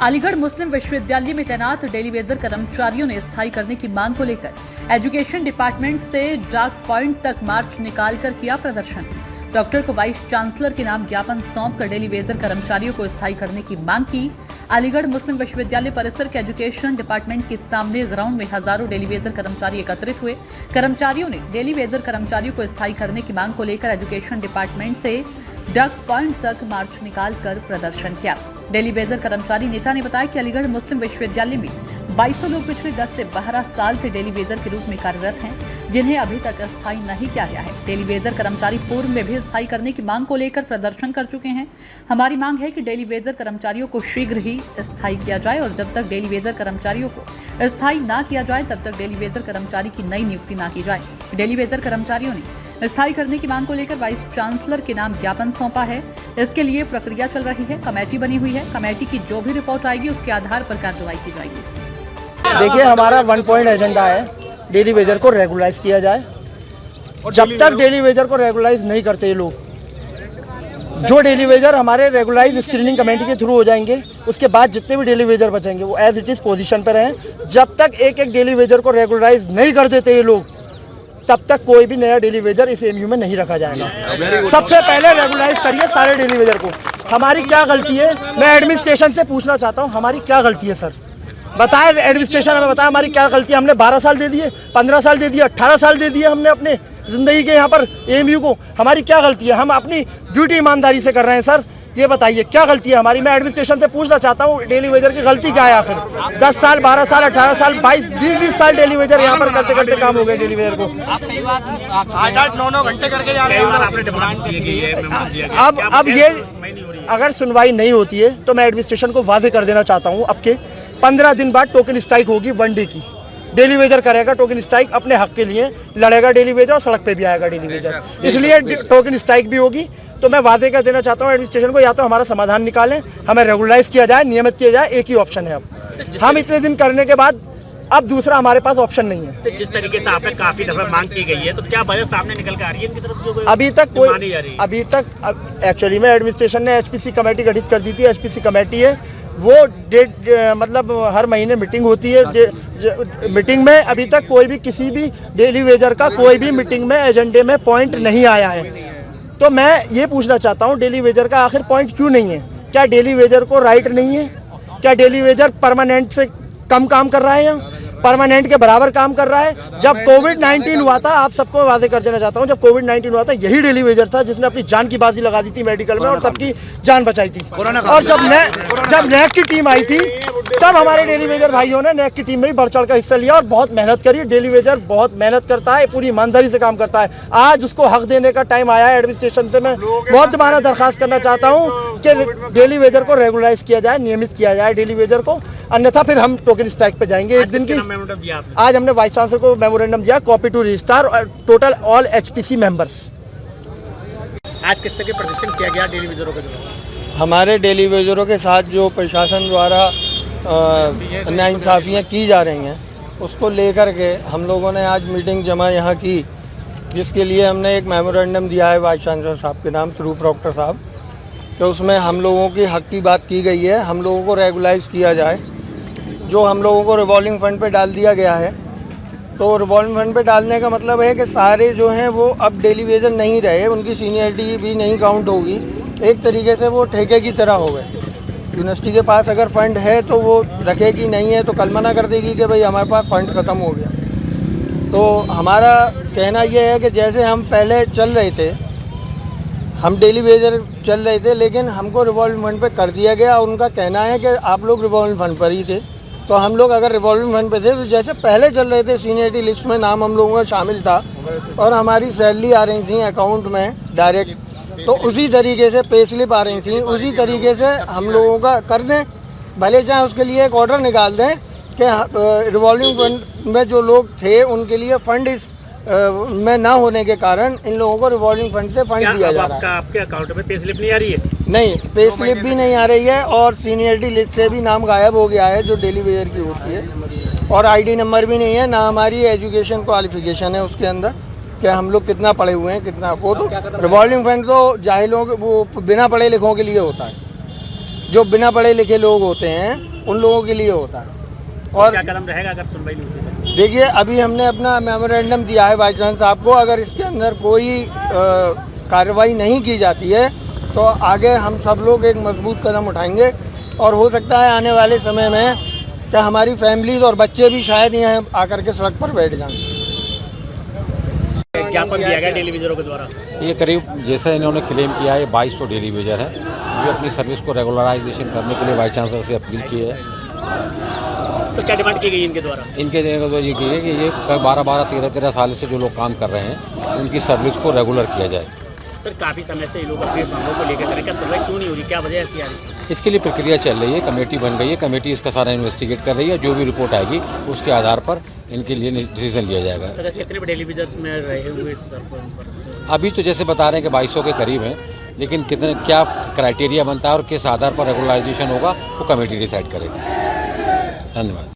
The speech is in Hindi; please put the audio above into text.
अलीगढ़ मुस्लिम विश्वविद्यालय में तैनात डेली वेजर कर्मचारियों ने स्थायी करने की मांग को लेकर एजुकेशन डिपार्टमेंट से डाक पॉइंट तक मार्च निकालकर किया प्रदर्शन। डॉक्टर को वाइस चांसलर के नाम ज्ञापन सौंपकर डेली वेजर कर्मचारियों को स्थायी करने की मांग की। अलीगढ़ मुस्लिम विश्वविद्यालय परिसर के एजुकेशन डिपार्टमेंट के सामने ग्राउंड में हजारों डेली वेजर कर्मचारी एकत्रित हुए। कर्मचारियों ने डेली वेजर कर्मचारियों को स्थायी करने की मांग को लेकर एजुकेशन डिपार्टमेंट से डाक पॉइंट तक मार्च निकालकर प्रदर्शन किया। डेली वेजर कर्मचारी नेता ने बताया कि अलीगढ़ मुस्लिम विश्वविद्यालय में 2200 लोग पिछले 10 से 12 साल से डेली वेजर के रूप में कार्यरत हैं, जिन्हें अभी तक स्थायी नहीं किया गया है। डेली वेजर कर्मचारी पूर्व में भी स्थायी करने की मांग को लेकर प्रदर्शन कर चुके हैं। हमारी मांग है कि डेली वेजर कर्मचारियों को शीघ्र ही स्थायी किया जाए और जब तक डेली वेजर कर्मचारियों को स्थायी न किया जाए तब तक डेली वेजर कर्मचारी की नई नियुक्ति न की जाए। डेली वेजर कर्मचारियों ने स्थायी करने की मांग को लेकर वाइस चांसलर के नाम ज्ञापन सौंपा है। इसके लिए प्रक्रिया चल रही है, कमेटी बनी हुई है। कमेटी की जो भी रिपोर्ट आएगी उसके आधार पर कार्रवाई की जाएगी। देखिए, हमारा 1 पॉइंट एजेंडा है, डेली वेजर को रेगुलराइज किया जाए। जब तक डेली वेजर को रेगुलराइज नहीं करते ये लोग, जो डेली वेजर हमारे रेगुलराइज स्क्रीनिंग कमेटी के थ्रू हो जाएंगे, उसके बाद जितने भी डेली वेजर बचेंगे वो एज इट इज पोजीशन पर रहें। जब तक एक एक डेली वेजर को रेगुलराइज नहीं कर देते ये लोग, तब तक कोई भी नया डेली वेजर इस एमयू में नहीं रखा जाएगा। सबसे पहले रेगुलराइज करिए सारे डेली वेजर को। हमारी क्या गलती है, मैं एडमिनिस्ट्रेशन से पूछना चाहता हूँ, हमारी क्या गलती है सर? बताए एडमिनिस्ट्रेशन, हमें बताया हमारी क्या गलती है। हमने 12 साल दे दिए, 15 साल दे दिए, 18 साल दे दिए हमने अपने जिंदगी के यहाँ पर एमयू को। हमारी क्या गलती है? हम अपनी ड्यूटी ईमानदारी से कर रहे हैं सर, ये बताइए क्या गलती है हमारी? मैं एडमिनिस्ट्रेशन से पूछना चाहता हूँ, डेली वेजर की गलती क्या है आखिर? 10 साल, 12 साल, 18 साल, 22, 20 साल डेली वेजर यहाँ पर करते करते काम हो गए डेली वेजर को। 8-9 घंटे करके जा रहे हैं। अब ये अगर सुनवाई नहीं होती है तो मैं एडमिनिस्ट्रेशन को वादे कर देना चाहता हूँ, अब के 15 दिन बाद टोकन स्ट्राइक होगी 1 डे की। डेली वेजर करेगा टोकन स्ट्राइक, अपने हक के लिए लड़ेगा डेली वेजर और सड़क पे भी आएगा डेली वेजर, इसलिए टोकन स्ट्राइक भी होगी। तो मैं वादे कर देना चाहता हूँ एडमिनिस्ट्रेशन को, या तो हमारा समाधान निकालें, हमें रेगुलराइज किया जाए, नियमित किया जाए, एक ही ऑप्शन है। अब हम इतने दिन करने के बाद अब दूसरा हमारे पास ऑप्शन नहीं है। तो जिस तरीके से आपने काफी दफा मांग की गई है, तो क्या वजह सामने निकल के आ रही है इनकी तरफ? जो अभी तक एक्चुअली में एडमिनिस्ट्रेशन ने एचपीसी कमेटी गठित कर दी थी। एचपीसी कमेटी है वो मतलब हर महीने मीटिंग होती है। मीटिंग में अभी तक कोई भी किसी भी डेली वेजर का कोई भी मीटिंग में एजेंडे में पॉइंट नहीं आया है। तो मैं ये पूछना चाहता हूँ, डेली वेजर का आखिर पॉइंट क्यों नहीं है? क्या डेली वेजर को राइट नहीं है? क्या डेली वेजर परमानेंट से कम काम कर रहा है या परमानेंट के बराबर काम कर रहा है? जब कोविड-19 हुआ था, आप सबको वादे कर देना चाहता हूँ, जब कोविड-19 हुआ था यही डेली वेजर था जिसने अपनी जान की बाजी लगा दी थी मेडिकल में और सबकी जान बचाई थी। और जब नैक की टीम आई थी तब हमारे डेली वेजर भाइयों ने नैक की टीम में भी बढ़ चढ़ कर हिस्सा लिया और बहुत मेहनत करी। डेली वेजर बहुत मेहनत करता है, पूरी ईमानदारी से काम करता है। आज उसको हक देने का टाइम आया है। एडमिनिस्ट्रेशन से मैं बहुत दोबारा दरखास्त करना चाहता हूँ कि डेली वेजर को रेगुलराइज किया जाए, नियमित किया जाए डेली वेजर को, अन्यथा फिर हम टोकन स्ट्राइक पे जाएंगे। एक दिन की आज हमने वाइस चांसलर को मेमोरेंडम दिया, कॉपी टू रजिस्ट्रार और टोटल ऑल एचपीसी मेंबर्स। आज किस तरह के प्रदर्शन किया गया डेली वेजरों के? हमारे डेली वेजरों के साथ जो प्रशासन द्वारा नाइंसाफ़ियाँ की जा रही हैं, उसको लेकर के हम लोगों ने आज मीटिंग जमा यहाँ की, जिसके लिए हमने एक मेमोरेंडम दिया है वाइस चांसलर साहब के नाम थ्रू प्रॉक्टर साहब, कि उसमें हम लोगों की हक की बात की गई है। हम लोगों को रेगुलाइज किया जाए। जो हम लोगों को रिवॉल्विंग फंड पे डाल दिया गया है, तो रिवॉल्विंग फंड पे डालने का मतलब है कि सारे जो हैं वो अब डेली वेजर नहीं रहे, उनकी सीनियरिटी भी नहीं काउंट होगी। एक तरीके से वो ठेके की तरह हो गए। यूनिवर्सिटी के पास अगर फ़ंड है तो वो रखेगी, नहीं है तो कल मना कर देगी कि भाई हमारे पास फ़ंड ख़त्म हो गया। तो हमारा कहना ये है कि जैसे हम पहले चल रहे थे, हम डेली वेजर चल रहे थे, लेकिन हमको रिवॉल्विंग फंड पे कर दिया गया और उनका कहना है कि आप लोग रिवॉल्विंग फंड पर ही थे। तो हम लोग अगर रिवॉल्विंग फंड पे थे तो जैसे पहले चल रहे थे, सीनियरिटी लिस्ट में नाम हम लोगों का शामिल था और हमारी सैलरी आ रही थी अकाउंट में डायरेक्ट, तो उसी तरीके से पे स्लिप आ रही थी, उसी तरीके से हम लोगों का कर दें। भले चाहे उसके लिए एक ऑर्डर निकाल दें कि रिवॉल्विंग फंड में जो लोग थे उनके लिए फ़ंड इस में ना होने के कारण इन लोगों को रिवॉल्विंग फंड से फंड दिया जा रहा है। आपके अकाउंट में पे स्लिप नहीं आ रही है? नहीं, पे स्लिप भी नहीं आ रही है और सीनियरिटी लिस्ट से भी नाम गायब हो गया है जो डेली वेजर की होती है, और आईडी नंबर भी नहीं है, ना हमारी एजुकेशन क्वालिफिकेशन है उसके अंदर कि हम लोग कितना पढ़े हुए हैं, कितना। वो तो रिवॉल्विंग फंड तो जाहिलों, वो बिना पढ़े लिखों के लिए होता है। जो बिना पढ़े लिखे लोग होते हैं उन लोगों के लिए होता है। और और क्या कदम रहेगा अगर सुनवाई नहीं होती तो? देखिए, अभी हमने अपना मेमोरेंडम दिया है वाइस चांसलर साहब को। अगर इसके अंदर कोई कार्रवाई नहीं की जाती है तो आगे हम सब लोग एक मजबूत कदम उठाएंगे, और हो सकता है आने वाले समय में कि हमारी फैमिलीज और बच्चे भी शायद यहाँ आकर के सड़क पर बैठ जाएं। ज्ञापन दिया गया डेली वेजरों के द्वारा। ये करीब जैसे इन्होंने क्लेम किया है 2200 डेली वेजर है जो अपनी सर्विस को रेगुलराइजेशन करने के लिए वाइस चांसलर से अपील की है। तो क्या डिमांड की गई इनके द्वारा? इनके तो ये की है कि ये 12-12, 13-13 साल से जो लोग काम कर रहे हैं उनकी सर्विस को रेगुलर किया जाए। सर काफ़ी समय से ये लोग अपनी मांगों को लेकर करें, क्या सुनवाई क्यों नहीं हो रही, क्या वजह ऐसी आ रही है? इसके लिए प्रक्रिया चल रही है, कमेटी बन गई है, कमेटी इसका सारा इन्वेस्टिगेट कर रही है। जो भी रिपोर्ट आएगी उसके आधार पर इनके लिए डिसीजन लिया जाएगा। अच्छा, कितने भी डेली वेजर्स में रहे हुए सर पर? अभी तो जैसे बता रहे हैं कि 2200 के करीब हैं, लेकिन कितने क्या क्राइटेरिया बनता है और किस आधार पर रेगुलराइजेशन होगा वो कमेटी डिसाइड करेगी। धन्यवाद।